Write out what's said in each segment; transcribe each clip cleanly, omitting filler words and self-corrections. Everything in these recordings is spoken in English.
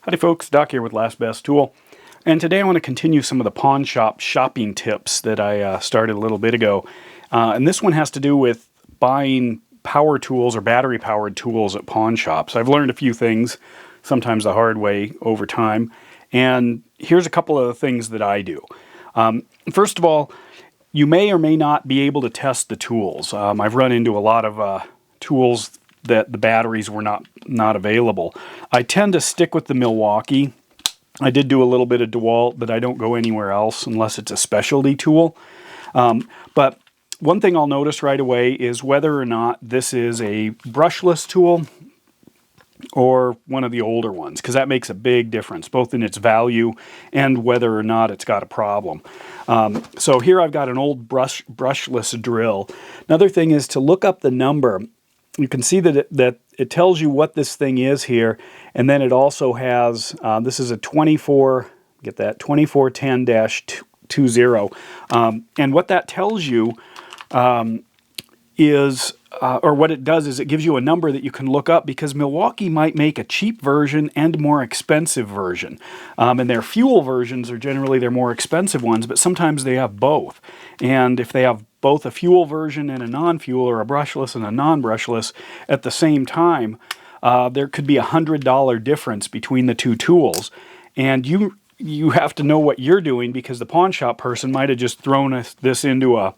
Howdy folks, Doc here with Last Best Tool. And today I want to continue some of the pawn shop shopping tips that I started a little bit ago. And this one has to do with buying power tools or battery powered tools at pawn shops. I've learned a few things, sometimes the hard way over time. And here's a couple of the things that I do. First of all, you may or may not be able to test the tools. I've run into a lot of tools that the batteries were not available. I tend to stick with the Milwaukee. I did do a little bit of DeWalt, but I don't go anywhere else unless it's a specialty tool. But one thing I'll notice right away is whether or not this is a brushless tool or one of the older ones, because that makes a big difference, both in its value and whether or not it's got a problem. So here I've got an old brushless drill. Another thing is to look up the number. You can see that it tells you what this thing is here, and then it also has, this is a 2410-20, and what that tells you is, or what it does is it gives you a number that you can look up, because Milwaukee might make a cheap version and more expensive version. And their fuel versions are generally their more expensive ones, but sometimes they have both. And if they have both a fuel version and a non-fuel, or a brushless and a non-brushless at the same time, there could be $100 difference between the two tools. And you have to know what you're doing, because the pawn shop person might have just thrown this into a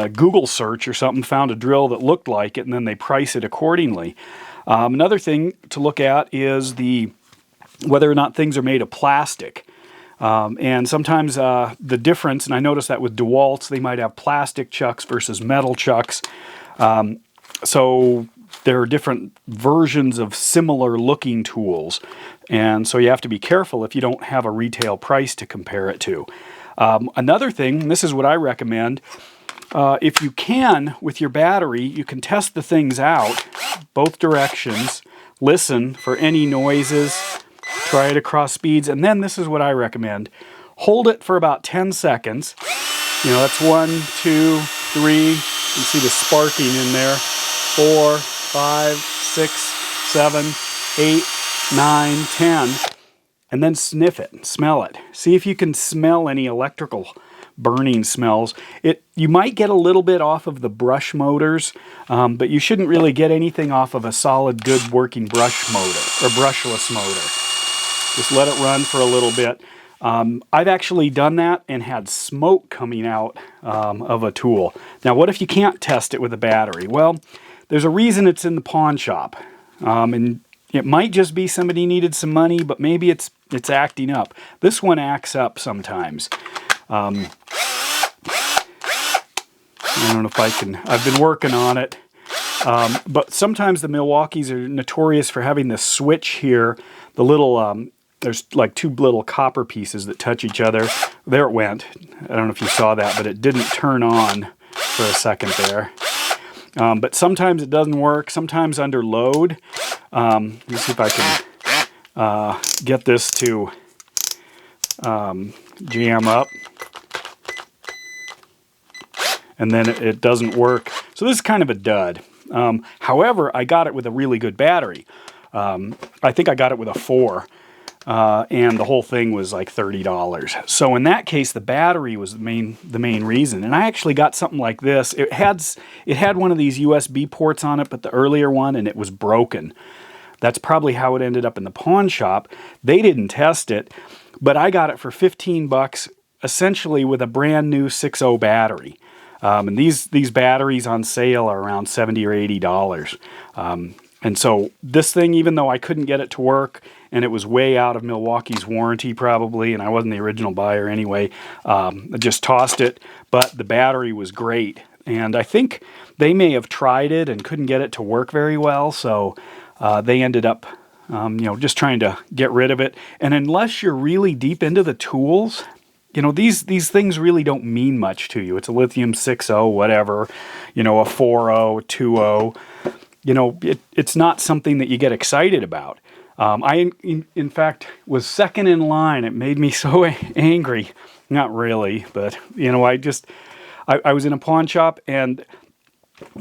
Google search or something, found a drill that looked like it, and then they price it accordingly. Another thing to look at is whether or not things are made of plastic. And sometimes the difference, and I noticed that with DeWalt's, they might have plastic chucks versus metal chucks. So there are different versions of similar looking tools. And so you have to be careful if you don't have a retail price to compare it to. Another thing, and this is what I recommend, if you can, with your battery, you can test the things out, both directions, listen for any noises, try it across speeds, and then this is what I recommend. Hold it for about 10 seconds. You know, that's 1, 2, 3. You can see the sparking in there. 4, 5, 6, 7, 8, 9, 10. And then sniff it, smell it. See if you can smell any electrical burning smells. You might get a little bit off of the brush motors, but you shouldn't really get anything off of a solid, good working brush motor or brushless motor. Just let it run for a little bit. I've actually done that and had smoke coming out of a tool. Now, what if you can't test it with a battery? Well, there's a reason it's in the pawn shop. And it might just be somebody needed some money, but maybe it's acting up. This one acts up sometimes. I don't know if I can. I've been working on it. But sometimes the Milwaukees are notorious for having this switch here. The little, there's like two little copper pieces that touch each other. There it went. I don't know if you saw that, but it didn't turn on for a second there. But sometimes it doesn't work. Sometimes under load. Let me see if I can get this to jam up. And then it doesn't work. So this is kind of a dud. However, I got it with a really good battery. I think I got it with a 4. And the whole thing was like $30. So in that case, the battery was the main reason. And I actually got something like this. It had one of these USB ports on it, but the earlier one, and it was broken. That's probably how it ended up in the pawn shop. They didn't test it, but I got it for 15 bucks, essentially with a brand new 6.0 battery. And these batteries on sale are around $70 or $80. And so this thing, even though I couldn't get it to work, and it was way out of Milwaukee's warranty probably, and I wasn't the original buyer anyway, I just tossed it. But the battery was great. And I think they may have tried it and couldn't get it to work very well, so they ended up just trying to get rid of it. And unless you're really deep into the tools, these things really don't mean much to you. It's a lithium 6.0, whatever, a 4.0, a 2.0. It's not something that you get excited about. I, in fact, was second in line. It made me so angry. Not really, but, I was in a pawn shop, and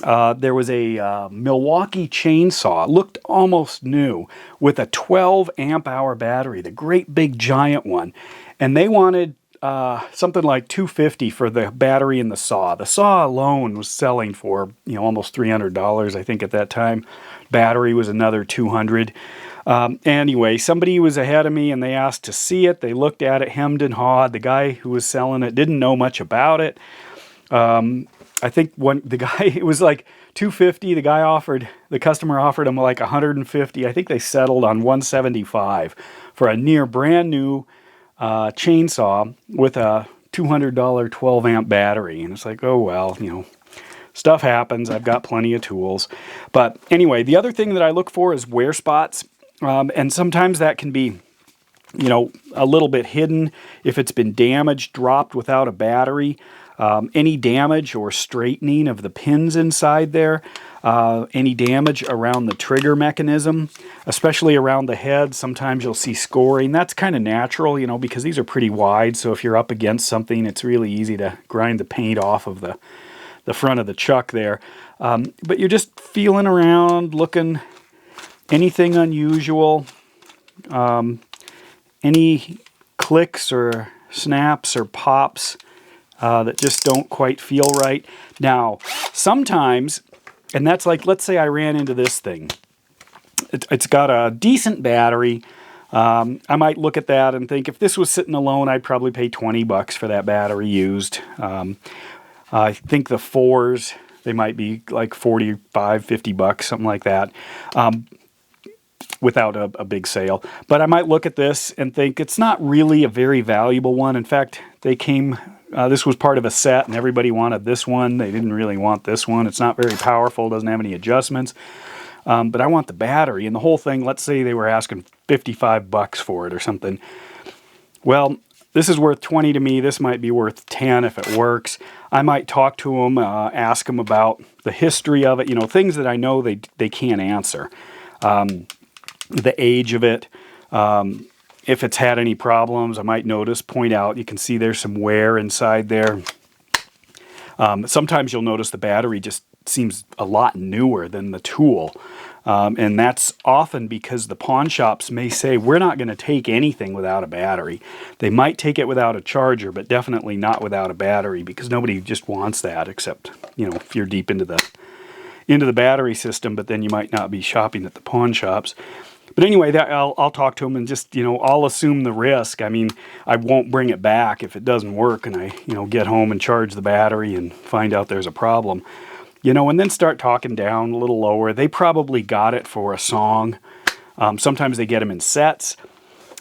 there was a Milwaukee chainsaw, looked almost new, with a 12 amp hour battery, the great big giant one. And they wanted something like $250 for the battery and the saw. The saw alone was selling for, almost $300, I think, at that time. Battery was another $200. Anyway, somebody was ahead of me and they asked to see it. They looked at it, hemmed and hawed. The guy who was selling it didn't know much about it. I think it was like $250. The customer offered him like $150. I think they settled on $175 for a near brand new chainsaw with a $200 12 amp battery. And it's like, oh, well, stuff happens. I've got plenty of tools. But anyway, the other thing that I look for is wear spots. And sometimes that can be, a little bit hidden if it's been damaged, dropped without a battery. Any damage or straightening of the pins inside there, any damage around the trigger mechanism, especially around the head. Sometimes you'll see scoring. That's kind of natural, because these are pretty wide. So if you're up against something, it's really easy to grind the paint off of the front of the chuck there. But you're just feeling around, looking, anything unusual, any clicks or snaps or pops that just don't quite feel right. Now, sometimes, and that's like, let's say I ran into this thing. It's got a decent battery. I might look at that and think, if this was sitting alone, I'd probably pay $20 for that battery used. I think the 4s, they might be like $45, $50, something like that. Without a big sale. But I might look at this and think it's not really a very valuable one. In fact, this was part of a set and everybody wanted this one. They didn't really want this one. It's not very powerful, doesn't have any adjustments. But I want the battery and the whole thing. Let's say they were asking $55 for it or something. Well, this is worth 20 to me. This might be worth 10 if it works. I might talk to them, ask them about the history of it, things that I know they can't answer. The age of it, if it's had any problems, I might point out, you can see there's some wear inside there. Sometimes you'll notice the battery just seems a lot newer than the tool. And that's often because the pawn shops may say, we're not going to take anything without a battery. They might take it without a charger, but definitely not without a battery, because nobody just wants that, except, if you're deep into the battery system, but then you might not be shopping at the pawn shops. But anyway, I'll talk to them and just, I'll assume the risk. I mean, I won't bring it back if it doesn't work and I, get home and charge the battery and find out there's a problem. And then start talking down a little lower. They probably got it for a song. Sometimes they get them in sets,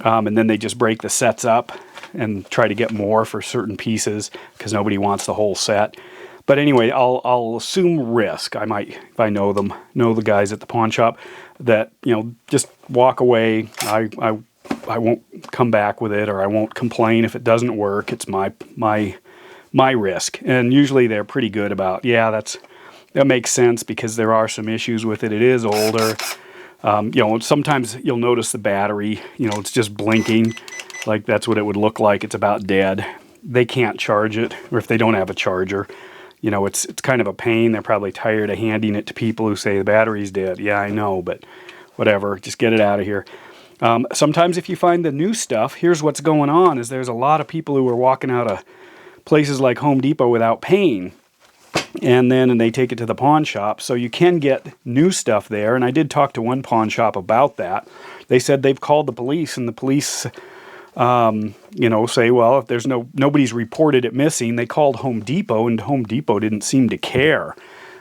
and then they just break the sets up and try to get more for certain pieces because nobody wants the whole set. But anyway, I'll assume risk. I might, if I know the guys at the pawn shop, that, just walk away. I won't come back with it, or I won't complain if it doesn't work. It's my risk. And usually they're pretty good about, that makes sense because there are some issues with it. It is older. Sometimes you'll notice the battery, it's just blinking. Like that's what it would look like. It's about dead. They can't charge it, or if they don't have a charger, it's kind of a pain. They're probably tired of handing it to people who say the battery's dead. Yeah, I know, but whatever, just get it out of here. Sometimes if you find the new stuff, here's what's going on, is there's a lot of people who are walking out of places like Home Depot without paying. And they take it to the pawn shop. So you can get new stuff there. And I did talk to one pawn shop about that. They said they've called the police, and the police say, well, if there's nobody's reported it missing, they called Home Depot, and Home Depot didn't seem to care.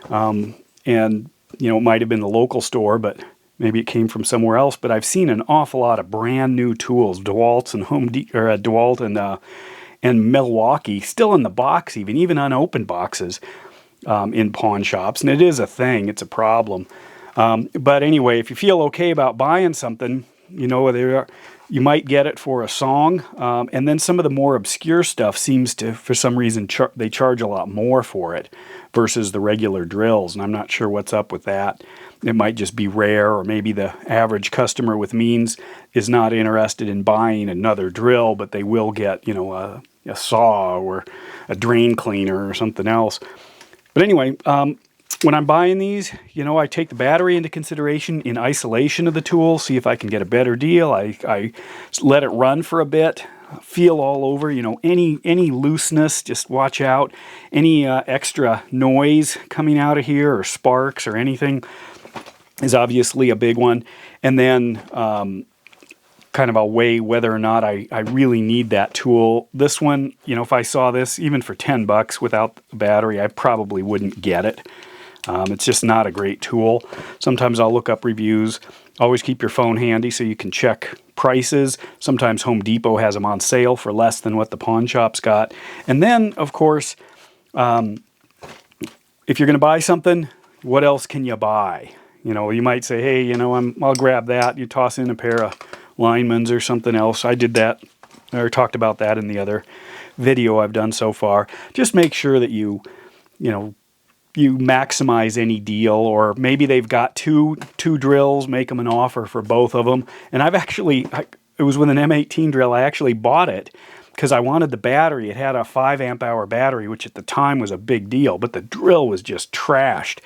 It might have been the local store, but maybe it came from somewhere else. But I've seen an awful lot of brand new tools, DeWalt and DeWalt and Milwaukee, still in the box, even unopened boxes, in pawn shops. And it is a thing. It's a problem. But anyway, if you feel okay about buying something, you might get it for a song. And then some of the more obscure stuff seems to, for some reason, they charge a lot more for it versus the regular drills. And I'm not sure what's up with that. It might just be rare, or maybe the average customer with means is not interested in buying another drill, but they will get, a saw or a drain cleaner or something else. But anyway, when I'm buying these, you know, I take the battery into consideration in isolation of the tool, see if I can get a better deal. I let it run for a bit, feel all over, you know, any looseness, just watch out. Any extra noise coming out of here or sparks or anything is obviously a big one. And then kind of I'll weigh whether or not I really need that tool. This one, you know, if I saw this even for 10 bucks without the battery, I probably wouldn't get it. It's just not a great tool. Sometimes I'll look up reviews. Always keep your phone handy so you can check prices. Sometimes Home Depot has them on sale for less than what the pawn shop's got. And then, of course, if you're going to buy something, what else can you buy? You know, you might say, hey, you know, I'll grab that. You toss in a pair of Lineman's or something else. I did that, or talked about that in the other video I've done so far. Just make sure that you maximize any deal, or maybe they've got two drills, make them an offer for both of them. And it was with an M18 drill. I actually bought it because I wanted the battery. It had a 5 amp hour battery, which at the time was a big deal, but the drill was just trashed.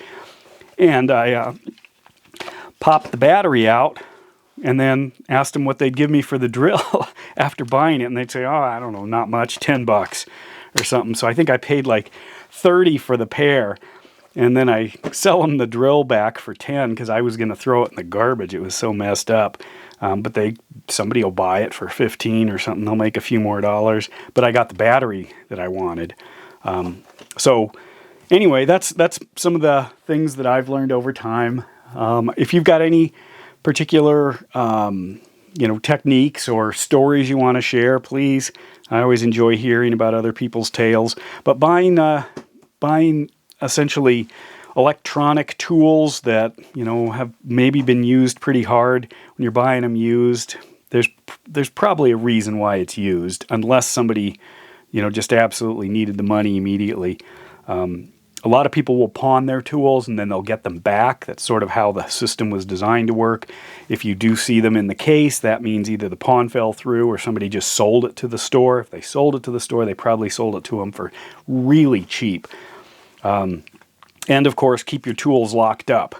And I popped the battery out and then asked them what they'd give me for the drill after buying it. And they'd say, oh, I don't know, not much, 10 bucks or something. So I think I paid like 30 for the pair. And then I sell them the drill back for 10 because I was going to throw it in the garbage. It was so messed up. But somebody will buy it for 15 or something. They'll make a few more dollars. But I got the battery that I wanted. So anyway, that's some of the things that I've learned over time. If you've got any particular techniques or stories you want to share, please. I always enjoy hearing about other people's tales. But buying essentially electronic tools that, you know, have maybe been used pretty hard, when you're buying them used, there's probably a reason why it's used, unless somebody, you know, just absolutely needed the money immediately. A lot of people will pawn their tools and then they'll get them back. That's sort of how the system was designed to work. If you do see them in the case, that means either the pawn fell through or somebody just sold it to the store. If they sold it to the store, they probably sold it to them for really cheap. And of course, keep your tools locked up,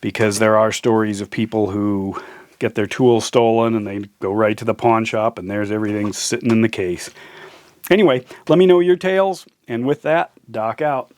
because there are stories of people who get their tools stolen and they go right to the pawn shop and there's everything sitting in the case. Anyway, let me know your tales. And with that, Doc out.